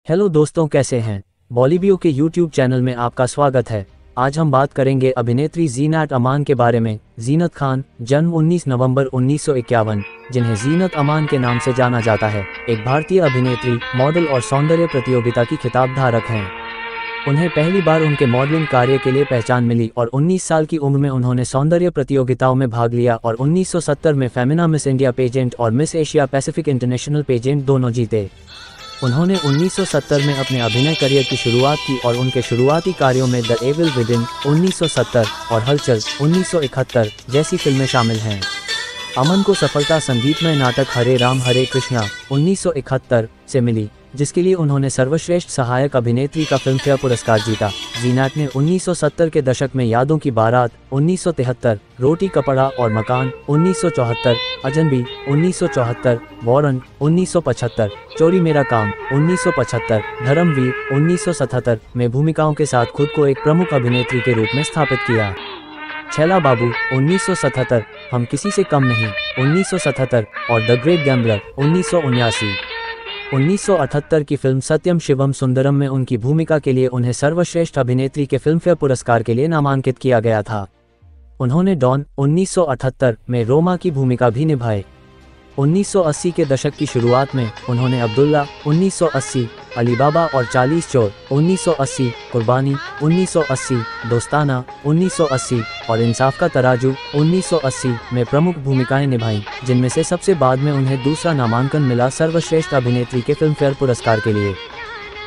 Hello दोस्तों, कैसे हैं। बॉलीवुड के यूट्यूब चैनल में आपका स्वागत है। आज हम बात करेंगे अभिनेत्री जीनत अमान के बारे में। जीनत खान जन्म 19 नवंबर 1951, जिन्हें जीनत अमान के नाम से जाना जाता है, एक भारतीय अभिनेत्री, मॉडल और सौंदर्य प्रतियोगिता की खिताब धारक हैं। उन्हें पहली बार उनके मॉडलिंग कार्य के लिए पहचान मिली और 19 साल की उम्र में उन्होंने सौंदर्य प्रतियोगिताओं में भाग लिया और 1970 में फेमिना मिस इंडिया पेजेंट और miss Asia Pacific international pageant दोनों जीते। उन्होंने 1970 में अपने अभिनय करियर की शुरुआत की और उनके शुरुआती कार्यों में द एविल विदिन 1970 और हलचल 1971 जैसी फिल्में शामिल हैं। अमन को सफलता संगीतमय नाटक हरे राम हरे कृष्णा 1971 से मिली, जिसके लिए उन्होंने सर्वश्रेष्ठ सहायक अभिनेत्री का फिल्मफेयर पुरस्कार जीता। जीनत ने 1970 के दशक में यादों की बारात 1973, रोटी कपड़ा और मकान 1974, अजनबी 1974, वारंट 1975, चोरी मेरा काम 1975, धर्मवीर 1977 में भूमिकाओं के साथ खुद को एक प्रमुख अभिनेत्री के रूप में स्थापित किया। छैला बाबू 1977, हम किसी से कम नहीं 1977 और द ग्रेट गैम्बलर 1979। 1978 की फिल्म सत्यम शिवम सुंदरम में उनकी भूमिका के लिए उन्हें सर्वश्रेष्ठ अभिनेत्री के फिल्मफेयर पुरस्कार के लिए नामांकित किया गया था। उन्होंने डॉन 1978 में रोमा की भूमिका भी निभाई। 1980 के दशक की शुरुआत में उन्होंने अब्दुल्ला 1980, अली बाबा और 40 चोर 1980, कुर्बानी 1980, दोस्ताना 1980 और इंसाफ का तराजू 1980 में प्रमुख भूमिकाएं निभाईं, जिनमें से सबसे बाद में उन्हें दूसरा नामांकन मिला सर्वश्रेष्ठ अभिनेत्री के फिल्मफेयर पुरस्कार के लिए।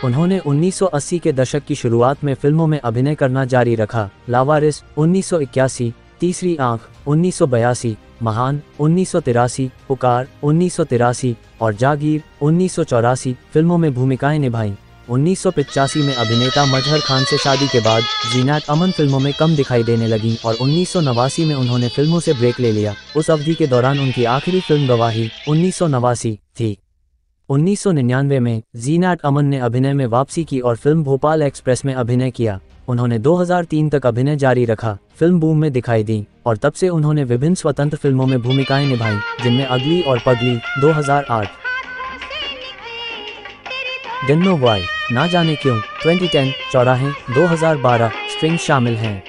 उन्होंने 1980 के दशक की शुरुआत में फिल्मों में अभिनय करना जारी रखा। लावारिस 1981, तीसरी आंख 1982, महान 1983, पुकार 1983 और जागीर 1984 फिल्मों में भूमिकाएं निभाईं। 1985 में अभिनेता मजहर खान से शादी के बाद जीनत अमन फिल्मों में कम दिखाई देने लगीं और 1989 में उन्होंने फिल्मों से ब्रेक ले लिया। उस अवधि के दौरान उनकी आखिरी फिल्म गवाही 1989 थी। 1999 में जीनत अमन ने अभिनय में वापसी की और फिल्म भोपाल एक्सप्रेस में अभिनय किया। उन्होंने 2003 तक अभिनय जारी रखा, फिल्म बूम में दिखाई दी और तब से उन्होंने विभिन्न स्वतंत्र फिल्मों में भूमिकाएं निभाईं, जिनमें अगली और पगली 2008, डिन्नो वाई, ना जाने क्यों 2010, चौराहे 2012 स्ट्रिंग्स शामिल हैं।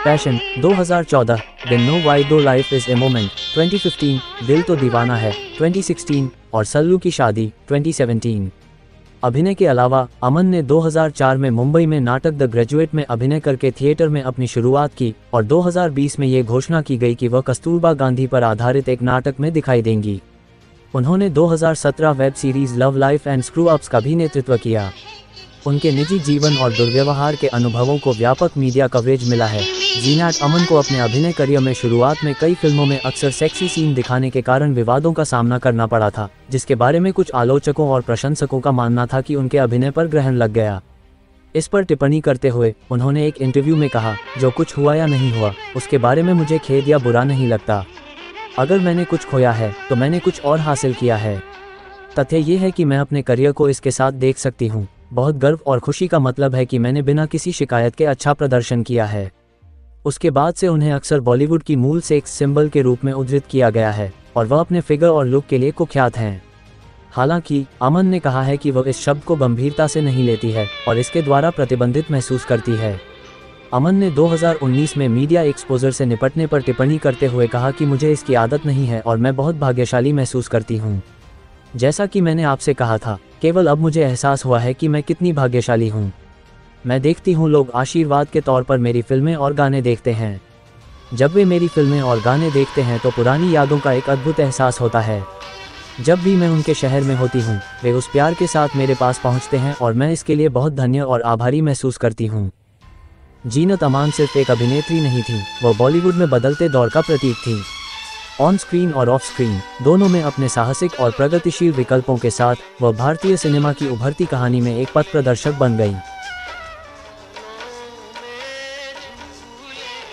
पैशन 2014, डिन्नो वाई दो लाइफ इज ए मोमेंट 2015, दिल तो दीवाना है 2016 और सल्लू की शादी 2017। अभिनय के अलावा अमन ने 2004 में मुंबई में नाटक द ग्रेजुएट में अभिनय करके थिएटर में अपनी शुरुआत की और 2020 में ये घोषणा की गई कि वह कस्तूरबा गांधी पर आधारित एक नाटक में दिखाई देंगी। उन्होंने 2017 web series love life and screw ups का भी नेतृत्व किया। उनके निजी जीवन और दुर्व्यवहार के अनुभवों को व्यापक मीडिया कवरेज मिला है। जीनत अमन को अपने अभिनय करियर में शुरुआत में कई फिल्मों में अक्सर सेक्सी सीन दिखाने के कारण विवादों का सामना करना पड़ा था, जिसके बारे में कुछ आलोचकों और प्रशंसकों का मानना था कि उनके अभिनय पर ग्रहण लग गया। इस पर टिप्पणी करते हुए उन्होंने एक इंटरव्यू में कहा, जो कुछ हुआ या नहीं हुआ उसके बारे में मुझे खेद या बुरा नहीं लगता। अगर मैंने कुछ खोया है तो मैंने कुछ और हासिल किया है। तथ्य ये है कि मैं अपने करियर को इसके साथ देख सकती हूँ। बहुत गर्व और खुशी का मतलब है कि मैंने बिना किसी शिकायत के अच्छा प्रदर्शन किया है। उसके बाद से उन्हें अक्सर बॉलीवुड की मूल सेक्स सिंबल के रूप में उद्धृत किया गया है और वह अपने फिगर और लुक के लिए कुख्यात हैं। हालांकि अमन ने कहा है कि वह इस शब्द को गंभीरता से नहीं लेती है और इसके द्वारा प्रतिबंधित महसूस करती है। अमन ने 2019 में मीडिया एक्सपोजर से निपटने पर टिप्पणी करते हुए कहा कि मुझे इसकी आदत नहीं है और मैं बहुत भाग्यशाली महसूस करती हूँ। जैसा कि मैंने आपसे कहा था, केवल अब मुझे एहसास हुआ है कि मैं कितनी भाग्यशाली हूँ। मैं देखती हूँ लोग आशीर्वाद के तौर पर मेरी फिल्में और गाने देखते हैं। जब वे मेरी फिल्में और गाने देखते हैं तो पुरानी यादों का एक अद्भुत एहसास होता है। जब भी मैं उनके शहर में होती हूँ, वे उस प्यार के साथ मेरे पास पहुँचते हैं और मैं इसके लिए बहुत धन्य और आभारी महसूस करती हूँ। जीनत अमान सिर्फ एक अभिनेत्री नहीं थी, वह बॉलीवुड में बदलते दौर का प्रतीक थी। ऑन स्क्रीन और ऑफ स्क्रीन दोनों में अपने साहसिक और प्रगतिशील विकल्पों के साथ वह भारतीय सिनेमा की उभरती कहानी में एक पथ प्रदर्शक बन गई।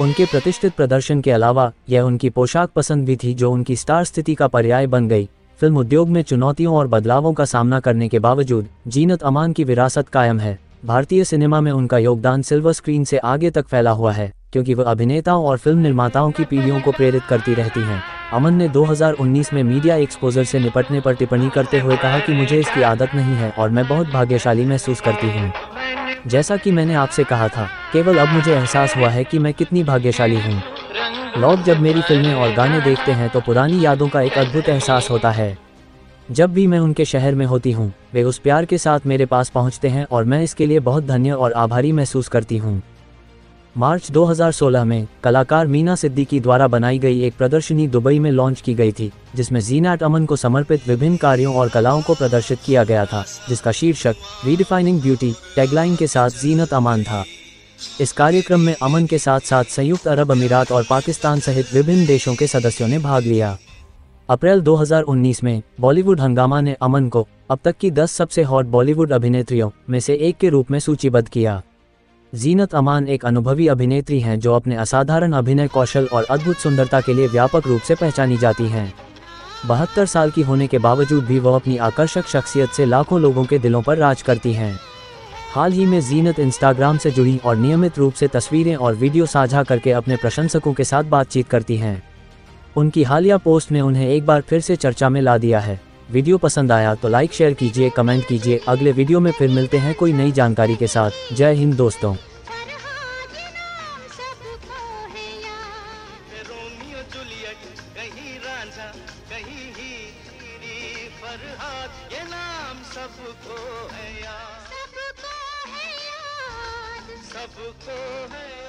उनके प्रतिष्ठित प्रदर्शन के अलावा यह उनकी पोशाक पसंद भी थी, जो उनकी स्टार स्थिति का पर्याय बन गई। फिल्म उद्योग में चुनौतियों और बदलावों का सामना करने के बावजूद जीनत अमान की विरासत कायम है। भारतीय सिनेमा में उनका योगदान सिल्वर स्क्रीन से आगे तक फैला हुआ है, क्योंकि वह अभिनेताओं और फिल्म निर्माताओं की पीढ़ियों को प्रेरित करती रहती हैं। अमन ने 2019 में मीडिया एक्सपोजर से निपटने पर टिप्पणी करते हुए कहा कि मुझे इसकी आदत नहीं है और मैं बहुत भाग्यशाली महसूस करती हूँ। जैसा कि मैंने आपसे कहा था, केवल अब मुझे एहसास हुआ है कि मैं कितनी भाग्यशाली हूँ। लोग जब मेरी फिल्में और गाने देखते हैं तो पुरानी यादों का एक अद्भुत एहसास होता है। जब भी मैं उनके शहर में होती हूँ, वे उस प्यार के साथ मेरे पास पहुँचते हैं और मैं इसके लिए बहुत धन्य और आभारी महसूस करती हूँ। मार्च 2016 में कलाकार मीना सिद्दीकी द्वारा बनाई गई एक प्रदर्शनी दुबई में लॉन्च की गई थी, जिसमें ज़ीनत अमन को समर्पित विभिन्न कार्यों और कलाओं को प्रदर्शित किया गया था, जिसका शीर्षक रीडिफाइनिंग ब्यूटी टैगलाइन के साथ ज़ीनत अमान था। इस कार्यक्रम में अमन के साथ साथ संयुक्त अरब अमीरात और पाकिस्तान सहित विभिन्न देशों के सदस्यों ने भाग लिया। अप्रैल 2019 में बॉलीवुड हंगामा ने अमन को अब तक की 10 सबसे हॉट बॉलीवुड अभिनेत्रियों में से एक के रूप में सूचीबद्ध किया। ज़ीनत अमान एक अनुभवी अभिनेत्री हैं जो अपने असाधारण अभिनय कौशल और अद्भुत सुंदरता के लिए व्यापक रूप से पहचानी जाती हैं। 72 साल की होने के बावजूद भी वह अपनी आकर्षक शख्सियत से लाखों लोगों के दिलों पर राज करती हैं। हाल ही में ज़ीनत इंस्टाग्राम से जुड़ी और नियमित रूप से तस्वीरें और वीडियो साझा करके अपने प्रशंसकों के साथ बातचीत करती हैं। उनकी हालिया पोस्ट ने उन्हें एक बार फिर से चर्चा में ला दिया है। वीडियो पसंद आया तो लाइक शेयर कीजिए, कमेंट कीजिए। अगले वीडियो में फिर मिलते हैं कोई नई जानकारी के साथ। जय हिंद दोस्तों। सबको है